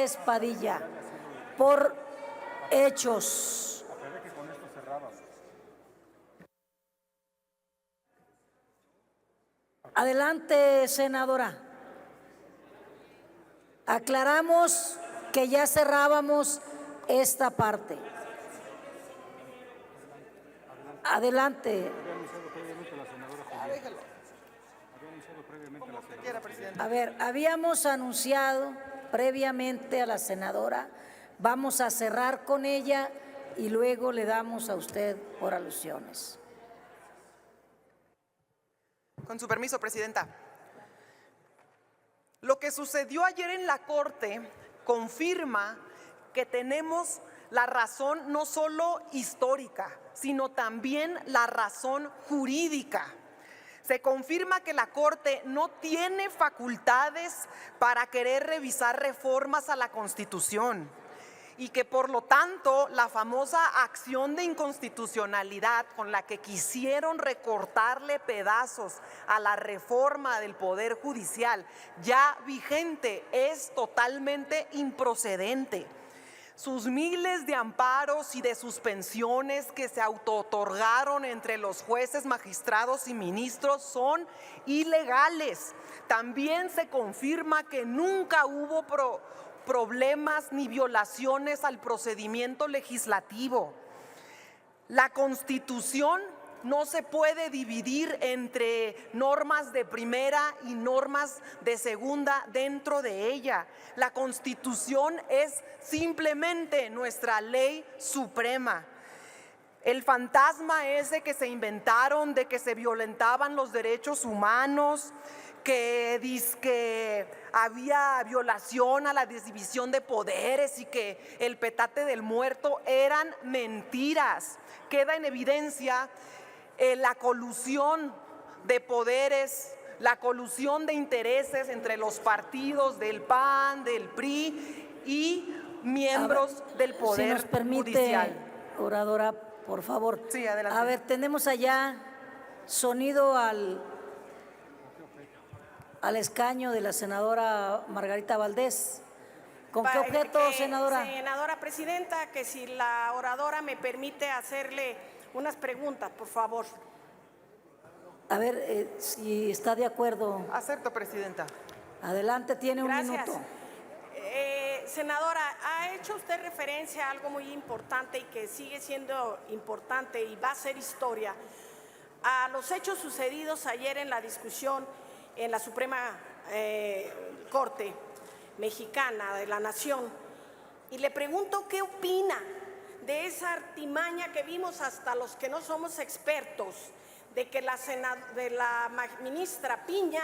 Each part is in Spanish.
López Padilla, por hechos. Adelante, senadora. Aclaramos que ya cerrábamos esta parte. Adelante. A ver, habíamos anunciado previamente a la senadora, vamos a cerrar con ella y luego le damos a usted por alusiones. Con su permiso, presidenta. Lo que sucedió ayer en la Corte confirma que tenemos la razón no solo histórica, sino también la razón jurídica. Se confirma que la Corte no tiene facultades para querer revisar reformas a la Constitución y que por lo tanto la famosa acción de inconstitucionalidad con la que quisieron recortarle pedazos a la reforma del Poder Judicial ya vigente es totalmente improcedente. Sus miles de amparos y de suspensiones que se autootorgaron entre los jueces, magistrados y ministros son ilegales. También se confirma que nunca hubo problemas ni violaciones al procedimiento legislativo. La Constitución no se puede dividir entre normas de primera y normas de segunda dentro de ella. La Constitución es simplemente nuestra ley suprema. El fantasma ese que se inventaron de que se violentaban los derechos humanos, que había violación a la división de poderes y que el petate del muerto eran mentiras. Queda en evidencia la colusión de poderes, la colusión de intereses entre los partidos del PAN, del PRI y miembros del Poder si nos permite, Judicial. Oradora, por favor. Sí, adelante. A ver, tenemos allá sonido al escaño de la senadora Margarita Valdés. ¿Con qué objeto, senadora? Senadora presidenta, que si la oradora me permite hacerle unas preguntas, por favor. A ver, si está de acuerdo. Acepto, presidenta. Adelante, tiene un minuto. Senadora, ha hecho usted referencia a algo muy importante y que sigue siendo importante y va a ser historia, a los hechos sucedidos ayer en la discusión en la Suprema Corte Mexicana de la Nación. Y le pregunto qué opina de esa artimaña que vimos hasta los que no somos expertos, de que la ministra Piña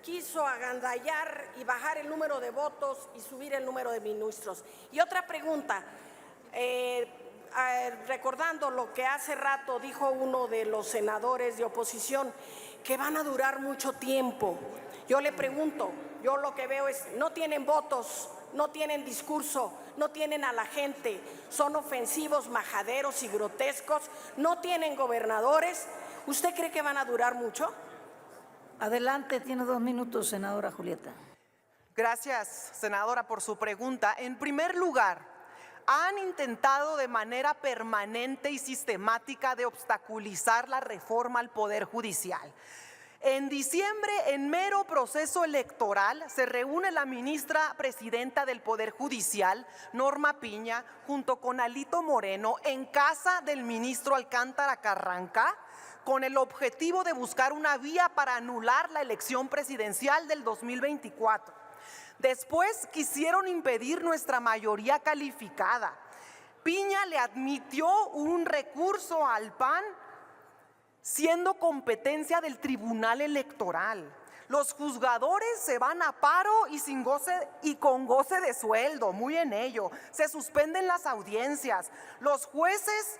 quiso agandallar y bajar el número de votos y subir el número de ministros. Y otra pregunta, recordando lo que hace rato dijo uno de los senadores de oposición, que van a durar mucho tiempo. Yo le pregunto, yo lo que veo es, no tienen votos, no tienen discurso, no tienen a la gente, son ofensivos, majaderos y grotescos, no tienen gobernadores. ¿Usted cree que van a durar mucho? Adelante, tiene 2 minutos, senadora Julieta. Gracias, senadora, por su pregunta. En primer lugar, han intentado de manera permanente y sistemática de obstaculizar la reforma al Poder Judicial. En diciembre, en mero proceso electoral, se reúne la ministra presidenta del Poder Judicial, Norma Piña, junto con Alito Moreno, en casa del ministro Alcántara Carranca, con el objetivo de buscar una vía para anular la elección presidencial del 2024. Después quisieron impedir nuestra mayoría calificada. Piña le admitió un recurso al PAN siendo competencia del Tribunal Electoral. Los juzgadores se van a paro y con goce de sueldo, muy en ello. Se suspenden las audiencias. Los jueces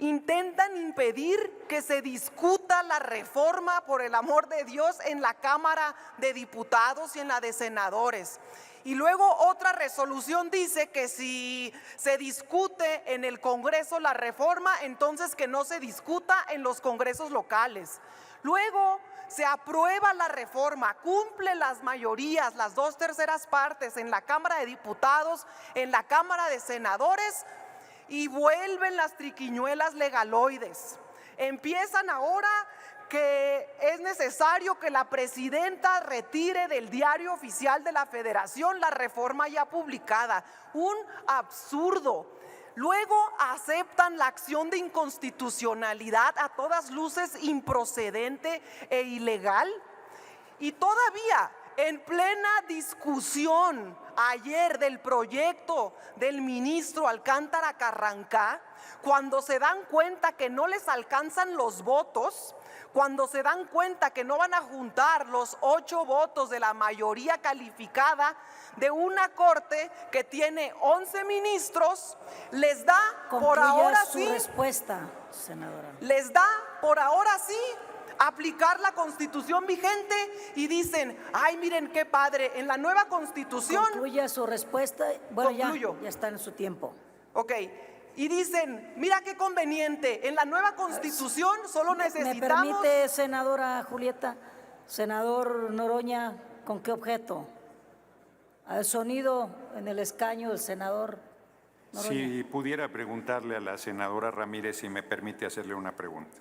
intentan impedir que se discuta la reforma, por el amor de Dios, en la Cámara de Diputados y en la de Senadores. Y luego otra resolución dice que si se discute en el Congreso la reforma, entonces que no se discuta en los congresos locales. Luego se aprueba la reforma, cumple las mayorías, las 2/3 partes en la Cámara de Diputados, en la Cámara de Senadores, y vuelven las triquiñuelas legaloides. Empiezan ahora que es necesario que la presidenta retire del Diario Oficial de la Federación la reforma ya publicada. Un absurdo. Luego aceptan la acción de inconstitucionalidad, a todas luces improcedente e ilegal. Y todavía en plena discusión ayer del proyecto del ministro Alcántara Carrancá, cuando se dan cuenta que no les alcanzan los votos, cuando se dan cuenta que no van a juntar los 8 votos de la mayoría calificada de una corte que tiene 11 ministros, les da por ahora su sí, respuesta, senadora. les da por ahora sí aplicar la Constitución vigente y dicen, ay, miren qué padre, en la nueva Constitución. Concluya su respuesta. Bueno, Concluyo. ya está en su tiempo. Ok. Y dicen, mira qué conveniente, en la nueva Constitución solo ¿Me necesitamos… permite, senadora Julieta? Senador Noroña, ¿con qué objeto? Al sonido en el escaño del senador Noroña. Si pudiera preguntarle a la senadora Ramírez si me permite hacerle una pregunta.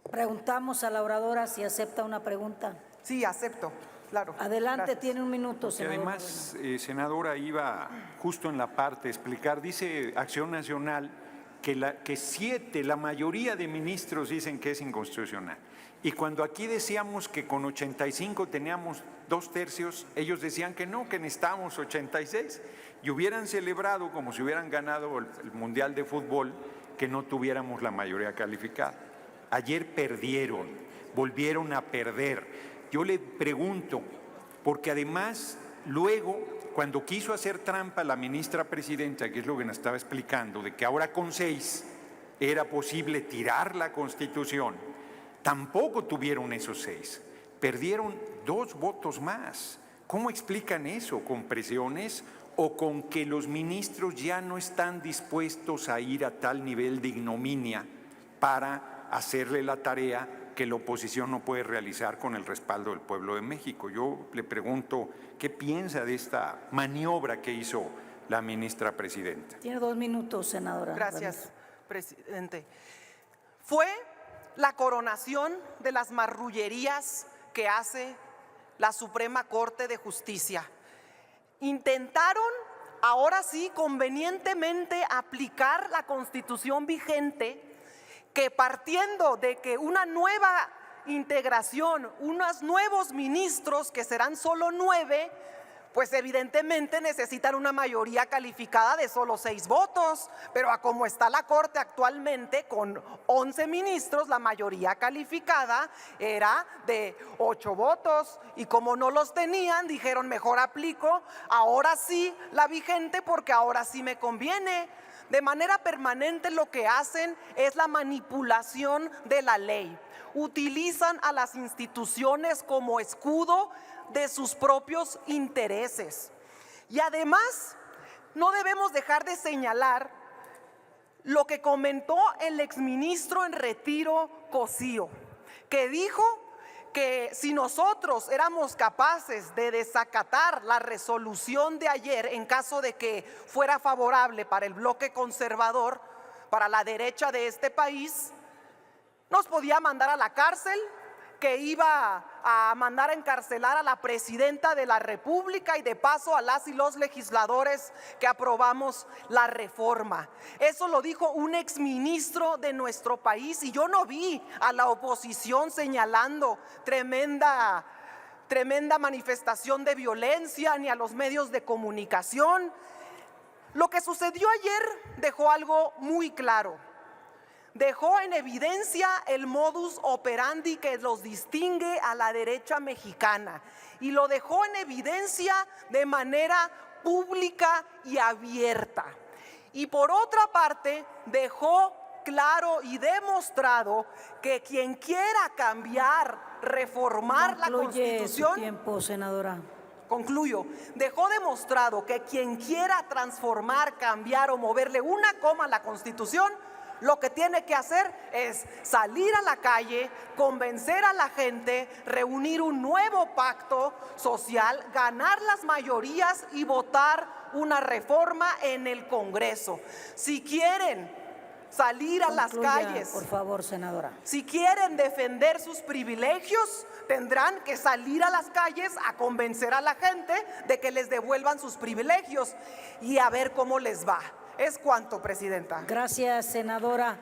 Preguntamos a la oradora si acepta una pregunta. Sí, acepto, claro. Adelante, Gracias. tiene un minuto, Y senador. además, senadora, iba justo en la parte a explicar, dice Acción Nacional que la mayoría de ministros dicen que es inconstitucional. Y cuando aquí decíamos que con 85 teníamos 2/3, ellos decían que no, que necesitábamos 86. Y hubieran celebrado, como si hubieran ganado el Mundial de Fútbol, que no tuviéramos la mayoría calificada. Ayer perdieron, volvieron a perder. Yo le pregunto, porque además luego, cuando quiso hacer trampa la ministra presidenta, que es lo que nos estaba explicando, de que ahora con 6 era posible tirar la Constitución, tampoco tuvieron esos 6. Perdieron 2 votos más. ¿Cómo explican eso? ¿Con presiones o con que los ministros ya no están dispuestos a ir a tal nivel de ignominia para hacerle la tarea que la oposición no puede realizar con el respaldo del pueblo de México? Yo le pregunto, ¿qué piensa de esta maniobra que hizo la ministra presidenta? Tiene 2 minutos, senadora. Gracias, presidente. Fue la coronación de las marrullerías que hace la Suprema Corte de Justicia. Intentaron, ahora sí, convenientemente aplicar la Constitución vigente, que partiendo de que una nueva integración, unos nuevos ministros, que serán solo 9, pues evidentemente necesitan una mayoría calificada de solo 6 votos, pero a como está la Corte actualmente, con 11 ministros, la mayoría calificada era de 8 votos, y como no los tenían, dijeron, mejor aplico ahora sí la vigente, porque ahora sí me conviene. De manera permanente lo que hacen es la manipulación de la ley. Utilizan a las instituciones como escudo de sus propios intereses. Y además, no debemos dejar de señalar lo que comentó el exministro en retiro, Cosío, que dijo que si nosotros éramos capaces de desacatar la resolución de ayer en caso de que fuera favorable para el bloque conservador, para la derecha de este país, nos podía mandar a la cárcel, que iba a mandar a encarcelar a la presidenta de la República y de paso a las y los legisladores que aprobamos la reforma. Eso lo dijo un exministro de nuestro país, y yo no vi a la oposición señalando tremenda manifestación de violencia, ni a los medios de comunicación. Lo que sucedió ayer dejó algo muy claro. Dejó en evidencia el modus operandi que los distingue a la derecha mexicana, y lo dejó en evidencia de manera pública y abierta. Y por otra parte, dejó claro y demostrado que quien quiera cambiar, reformar la Constitución… Su tiempo, senadora. Concluyo. Dejó demostrado que quien quiera transformar, cambiar o moverle una coma a la Constitución lo que tiene que hacer es salir a la calle, convencer a la gente, reunir un nuevo pacto social, ganar las mayorías y votar una reforma en el Congreso. Si quieren salir a las Concluya, calles, por favor, senadora. si quieren defender sus privilegios, tendrán que salir a las calles a convencer a la gente de que les devuelvan sus privilegios y a ver cómo les va. Es cuanto, presidenta. Gracias, senadora.